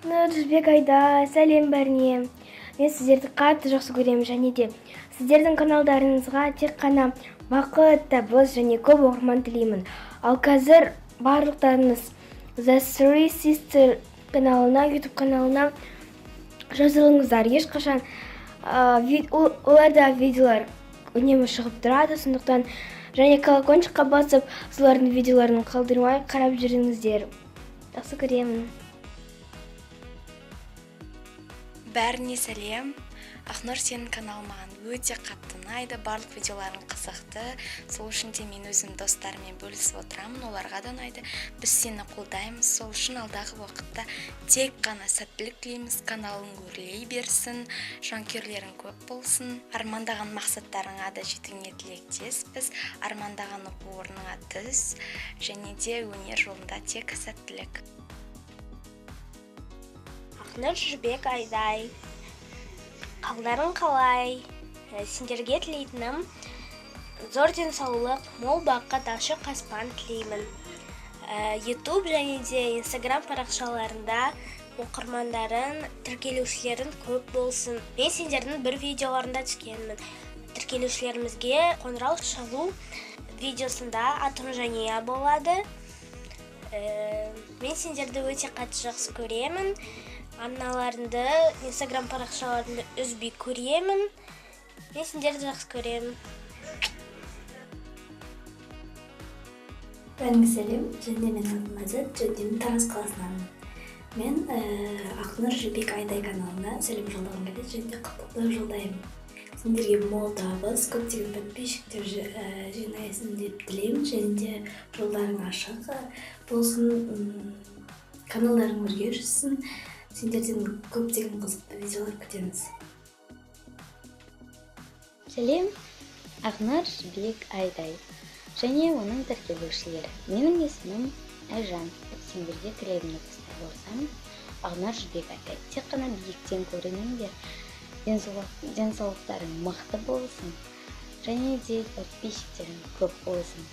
Жүзбек айда, сәлем бәріне. Мен сіздерді қатты жақсы көремін, және де сіздердің каналдарыңызға тек қана бақыт, табыс және көп оқырман тілеймін. Ал қазір барлықтарыңыз The Three Sister каналына, YouTube каналына жазылыңыздар. Ешқашан оларда видеолар үнемі шығып тұрады, сондықтан және колокольчикқа басып, солардың видеоларын қалдырмай қарап жүріңіздер. Жақсы көремін. Бәріне сәлем. Ақнұр, сенің канал маған өте қатты ұнайды, барлық видеоларың қызықты. Сол үшін де мен өзім достарыммен бөлісіп отырамын, оларға да ұнайды. Біз сені қолдаймыз, сол үшін алдағы уақытта тек қана сәттілік тілейміз, каналың өрлей берсін, жанкүйерлерің көп болсын. Армандаған мақсаттарыңа да жетуіңе тілектеспіз. Армандаған оқу орныңа түс, және де өнер жолында тек сәттілік. Ақнұр, Жүзбек айдай. Қалдарың қалай? Сендерге тілейтінім зор денсаулық, мол бақыт, ашық аспан тілеймін. YouTube және де Instagram парақшаларында оқырмандарың, тіркелушілерің көп болсын. Мен сендердің бір видеоларында түскенмін. Тіркелушілерімізге қоңырау шалу видеосында атым Жания болады. Мен сендерді өте қатты жақсы көремін. Анналарыңды, Instagram парақшаларында үзбей көремін. Мен сендерді жақсы көремін. Бәріңе сәлем, және мен атым Азат, және Тараз қаласынанмын. Мен Ақнұр, Жүзбек айдай каналына сәлем жолдағым келеді, және де құттықтау жолдаймын. Сендерге мол табыс, көптеген подписчиктер жинайсын деп тілеймін, және де жолдарың ашық болсын, каналдарың өрге жүрсін. Сендерден көптеген қызықты видеолар күтеміз. Сәлем, Ақнұр, Жүзбек айдай және оның тіркелушілері. Менің есімім Айжан. Сендерге тілегімді тастар болсам, Ақнұр, Жүзбек айдай. Тек қана биіктен көрініңдер, денсаулықтарың мықты болсын, және де подписчиктерің көп болсын.